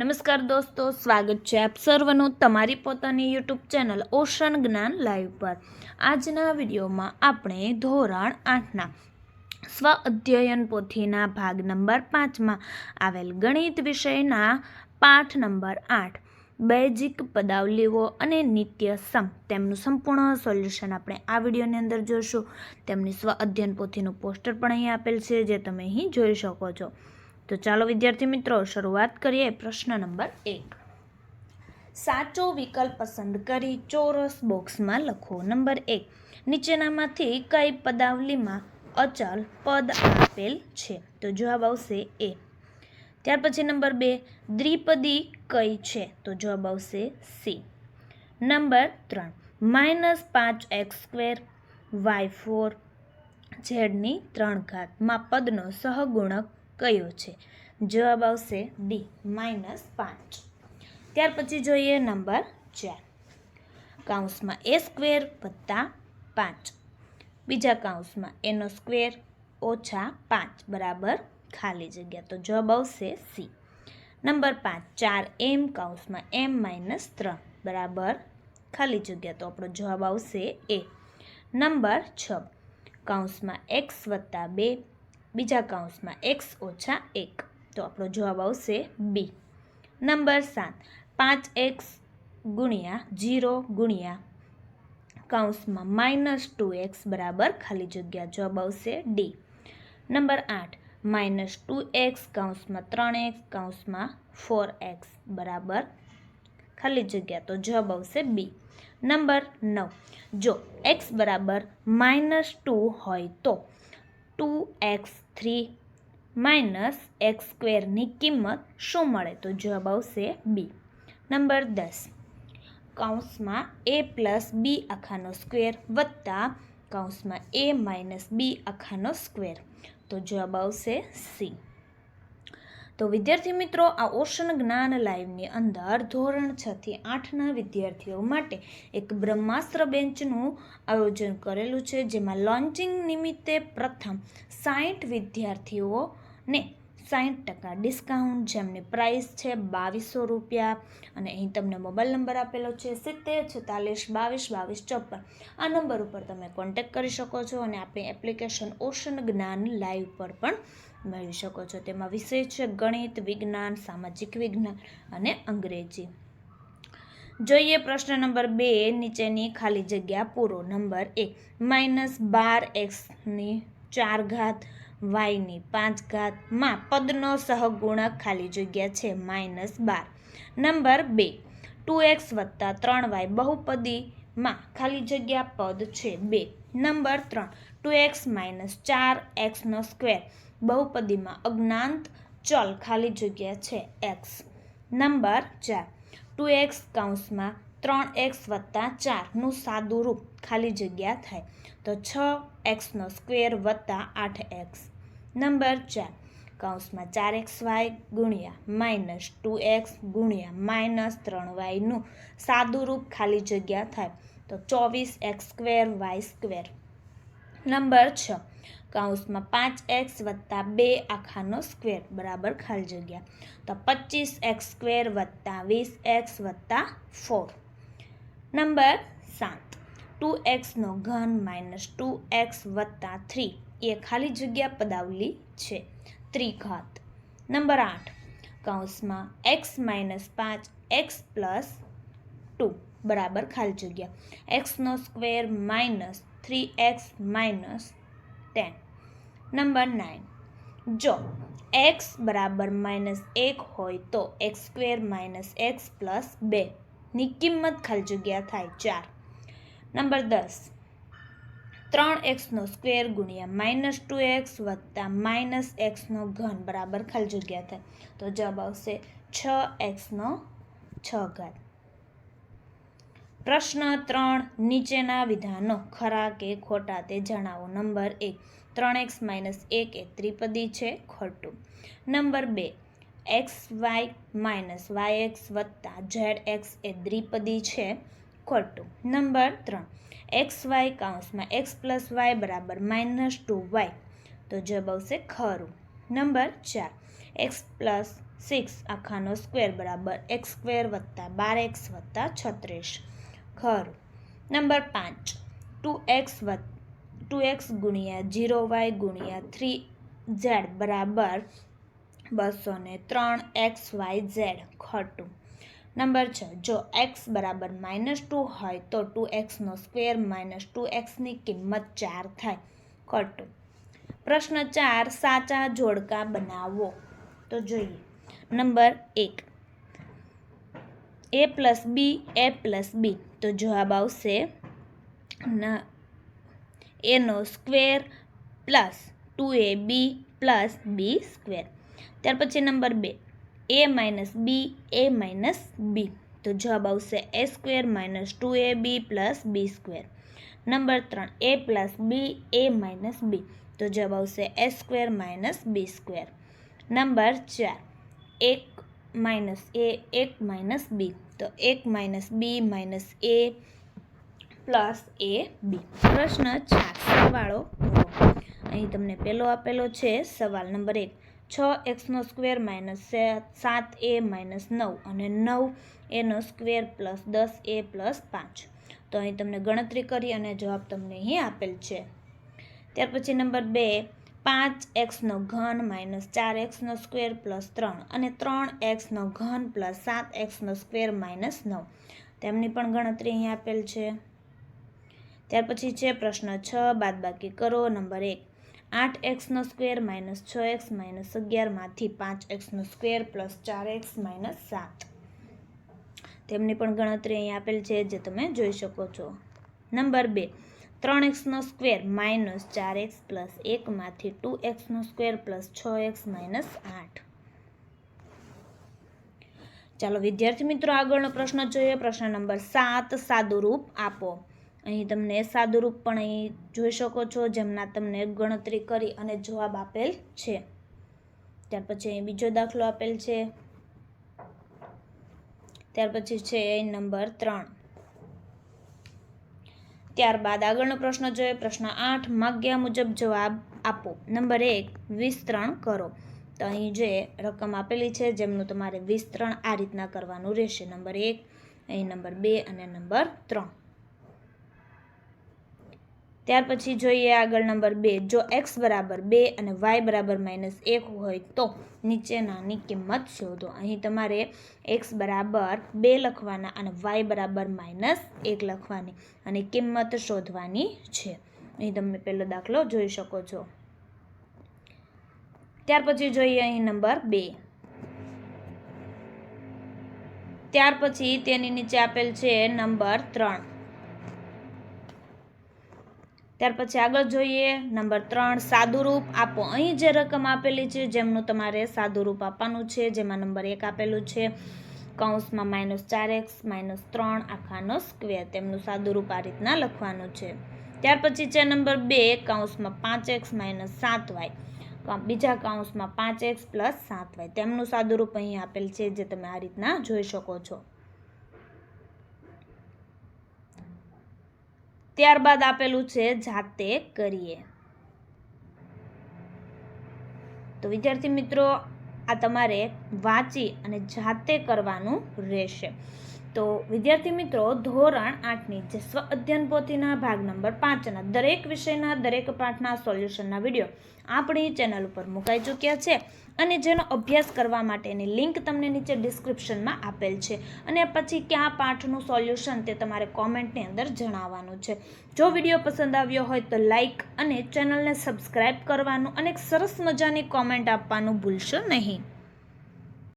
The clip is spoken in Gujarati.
નમસ્કાર દોસ્તો, સ્વાગત છે આપ સર્વનું તમારી પોતાની યુટ્યુબ ચેનલ ઓશન જ્ઞાન લાઈવ પર। આજના વિડીયોમાં આપણે ધોરણ 8ના સ્વ અધ્યયન પોથીના ભાગ નંબર 5માં આવેલ ગણિત વિષયના પાઠ નંબર 8 બેઝિક પદાવલીઓ અને નિત્ય સમ તેમનું સંપૂર્ણ સોલ્યુશન આપણે આ વિડીયોની અંદર જોઈશું। તેમની સ્વ અધ્યયન પોથીનું પોસ્ટર પણ અહીં આપેલ છે, જે તમે અહીં જોઈ શકો છો। તો ચાલો વિદ્યાર્થી મિત્રો શરૂઆત કરીએ। પ્રશ્ન નંબર 1, સાચો વિકલ્પ પસંદ કરી ચોરસ બોક્સમાં લખો। નંબર 1, નીચેનામાંથી કઈ પદાવલીમાં અચલ પદ આપેલ છે? તો જવાબ આવશે એ। ત્યાર પછી નંબર 2, દ્વિપદી કઈ છે? તો જવાબ આવશે C. Number 3, -5x² y4 z ની 3 ઘાતમાં પદનો સહગુણક કયો છે? જવાબ આવશે ડી, -5। ત્યાર પછી જોઈએ નંબર 4, કૌંસમાં a² + 5 બીજા કૌંસમાં a² - 5 બરાબર ખાલી જગ્યા, તો જવાબ આવશે સી। નંબર 5, 4m કૌંસમાં m - 3 બરાબર ખાલી જગ્યા, તો આપણો જવાબ આવશે એ। નંબર 6, કૌંસમાં x + 2 બીજા કૌંસમાં x - 1 તો આપણો જવાબ આવશે બી। નંબર 7, 5x * 0 કૌંસમાં -2x બરાબર ખાલી જગ્યા, જવાબ આવશે ડી। નંબર 8, -2x કૌંસમાં 3x કૌંસમાં 4x બરાબર ખાલી જગ્યા, તો જવાબ આવશે બી। નંબર 9, જો x બરાબર -2 હોય તો 2x3 - x² ની કિંમત શું મળે? તો જવાબ આવશે બી। નંબર 10, કૌંસમાં a+b² વત્તા કૌંસમાં a - b², તો જવાબ આવશે સી। તો વિદ્યાર્થી મિત્રો, આ ઓશન જ્ઞાન લાઈવની અંદર ધોરણ 6 થી 8ના વિદ્યાર્થીઓ માટે એક બ્રહ્માસ્ત્ર બેન્ચનું આયોજન કરેલું છે, જેમાં લોન્ચિંગ નિમિત્તે પ્રથમ 60 વિદ્યાર્થીઓને 60% ડિસ્કાઉન્ટ, જેમની પ્રાઇસ છે 2200 રૂપિયા। અને અહીં તમને મોબાઈલ નંબર આપેલો છે 70 46 22 22 54। આ નંબર ઉપર તમે કોન્ટેક્ટ કરી શકો છો અને આપણી એપ્લિકેશન ઓશન જ્ઞાન લાઈવ પર પણ મેળવી શકો છો। તેમાં વિષય છે ગણિત, વિજ્ઞાન, સામાજિક વિજ્ઞાન અને અંગ્રેજી। જોઈએ પ્રશ્ન નંબર 2, નીચેની ખાલી જગ્યા પૂરો। નંબર 1, -12x4 y5 માં પદનો સહગુણક ખાલી જગ્યા છે -12। નંબર 2, 2x + 3y બહુપદીમાં ખાલી જગ્યા પદ છે 2। નંબર 3, 2x - 4x² બહુપદીમાં અજ્ઞાત ચલ ખાલી જગ્યા છે x। નંબર 4, 2x કૌંસમાં 3x + 4 નું સાદું રૂપ ખાલી જગ્યા થાય તો 6x² + 8x। નંબર 4, કૌંસમાં 4xy - 2x - 3y નું સાદું રૂપ ખાલી જગ્યા થાય તો 24x² y²। નંબર 6, કૌંસમાં 5x + 2² બરાબર ખાલી જગ્યા તો 25x² + 20x + 4। Number 7, 2x³ - 2x + 3 એ ખાલી જગ્યા પદાવલી છે ત્રિઘાત। નંબર 8, કૌંસમાં x - 5x + 2 બરાબર ખાલી જગ્યા x² - 3x - 10। નંબર 9, જો x બરાબર -1 હોય તો x² - x + 2 ની કિંમત ખાલી જગ્યા થાય 4। નંબર 10, 3x² * -2x + -x³ બરાબર ખાલી જગ્યા થાય તો જવાબ આવશે 6x6। પ્રશ્ન 3, નીચેના વિધાનો ખરા કે ખોટા તે જણાવો। નંબર 1, 3x - 1 એ ત્રિપદી છે, ખોટું। નંબર 2, xy - yx + zx એ દ્વિપદી છે, ખોટું। નંબર 3, xy કૌંસમાં x + y બરાબર -2y તો જવાબ આવશે ખરું। નંબર 4, x + 6 આખાનો સ્ક્વેર બરાબર x સ્ક્વેર વત્તા 12x વત્તા 36. ખરું. નંબર 5 2x ગુણ્યા 0y ગુણ્યા 3z બરાબર 203xyz. ખોટું. નંબર 6 જો x બરાબર -2 હોય તો 2xનો સ્ક્વેર માઇનસ 2xની કિંમત 4 થાય. ખોટું. પ્રશ્ન 4 સાચા જોડકા બનાવો. તો જોઈએ. Number 1 a plus B a plus B, તો જવાબ આવશે એનો square plus 2ab plus B square. ત્યાર પછી નંબર 2 a માઇનસ બી, તો જવાબ આવશે a square minus 2ab plus B square. Number 3 a plus B a minus B, તો જવાબ આવશે a square minus B square. Number 4 1 minus B, તો 1 minus B minus a plus a B. પ્રશ્ન 4 સરવાળો કરો. અહીં તમને પહેલો આપેલો છે સવાલ નંબર 1 6xનો સ્ક્વેર માઇનસ 7a માઇનસ 9 અને 9aનો સ્ક્વેર પ્લસ 10a પ્લસ 5. તો અહીં તમને ગણતરી કરી અને જવાબ તમને અહીં આપેલ છે. ત્યાર પછી નંબર 2 5xનો ઘન માઇનસ 4xનો સ્ક્વેર પ્લસ 3 અને 3xનો ઘન પ્લસ 7xનો સ્ક્વેર માઇનસ 9. તેમની પણ ગણતરી અહીં આપેલ છે. ત્યાર પછી છે પ્રશ્ન 6 બાદબાકી કરો. નંબર 1 8xનો સ્ક્વેર માઇનસ 6x માઇનસ 11 માંથી 5xનો સ્ક્વેર પ્લસ 4x માઇનસ 7. તેમની પણ ગણતરી અહીં આપેલ છે જે તમે જોઈ શકો છો. નંબર 2 3xનો સ્ક્વેર માઇનસ 4x પ્લસ 1 માંથી 2xનો સ્ક્વેર પ્લસ 6x માઇનસ 8. ચાલો વિદ્યાર્થી મિત્રો આગળનો પ્રશ્ન જોઈએ. પ્રશ્ન નંબર 7 સાદુરૂપ આપો. અહીં તમને સાદુરૂપ પણ અહીં જોઈ શકો છો જેમના તમને ગણતરી કરી અને જવાબ આપેલ છે. ત્યાર પછી અહીં બીજો દાખલો આપેલ છે. ત્યાર પછી છે નંબર 3. ત્યારબાદ આગળનો પ્રશ્ન જોઈએ. પ્રશ્ન 8 માગ્યા મુજબ જવાબ આપો. નંબર 1 વિસ્તરણ કરો. તો અહીં જે રકમ આપેલી છે જેમનું તમારે વિસ્તરણ આ રીતના કરવાનું રહેશે. નંબર 1, અહીં નંબર 2 અને નંબર 3. ત્યાર પછી જોઈએ આગળ નંબર 2 જો x બરાબર 2 અને y બરાબર -1 હોય તો નીચેનાની કિંમત શોધો. અહીં તમારે x બરાબર 2 લખવાના અને y બરાબર -1 લખવાની અને કિંમત શોધવાની છે. અહીં તમે પહેલો દાખલો જોઈ શકો છો. ત્યાર પછી જોઈએ અહીં નંબર 2. ત્યાર પછી તેની નીચે આપેલ છે નંબર 3. ત્યાર પછી આગળ જોઈએ નંબર 3 સાદુરૂપ આપો. અહીં જે રકમ આપેલી છે જેમનું તમારે સાદુરૂપ આપવાનું છે જેમાં નંબર 1 આપેલું છે કૌંસમાં -4x -3 આખાનો સ્ક્વેર. તેમનું સાદુરૂપ આ રીતના લખવાનું છે. ત્યાર પછી છે નંબર 2 કૌંસમાં 5x -7y બીજા કૌંસમાં 5x પ્લસ 7y. તેમનું સાદુરૂપ અહીં આપેલ છે જે તમે આ રીતના જોઈ શકો છો. ત્યારબાદ આપેલું છે જાતે કરીએ. તો વિદ્યાર્થી મિત્રો આ તમારે વાંચી અને જાતે કરવાનું રહેશે. તો વિદ્યાર્થી મિત્રો ધોરણ 8ની જે સ્વ અધ્યયન પોથીના ભાગ નંબર 5ના દરેક વિષયના દરેક પાઠના સોલ્યુશનના વિડીયો આપણી ચેનલ ઉપર મુકાઈ ચૂક્યા છે અને જેનો અભ્યાસ કરવા માટેની લિંક તમને નીચે ડિસ્ક્રિપ્શનમાં આપેલ છે. અને પછી કયા પાઠનું સોલ્યુશન તે તમારે કોમેન્ટની અંદર જણાવવાનું છે. જો વિડીયો પસંદ આવ્યો હોય તો લાઈક અને ચેનલને સબસ્ક્રાઈબ કરવાનું અને એક સરસ મજાની કોમેન્ટ આપવાનું ભૂલશો નહીં.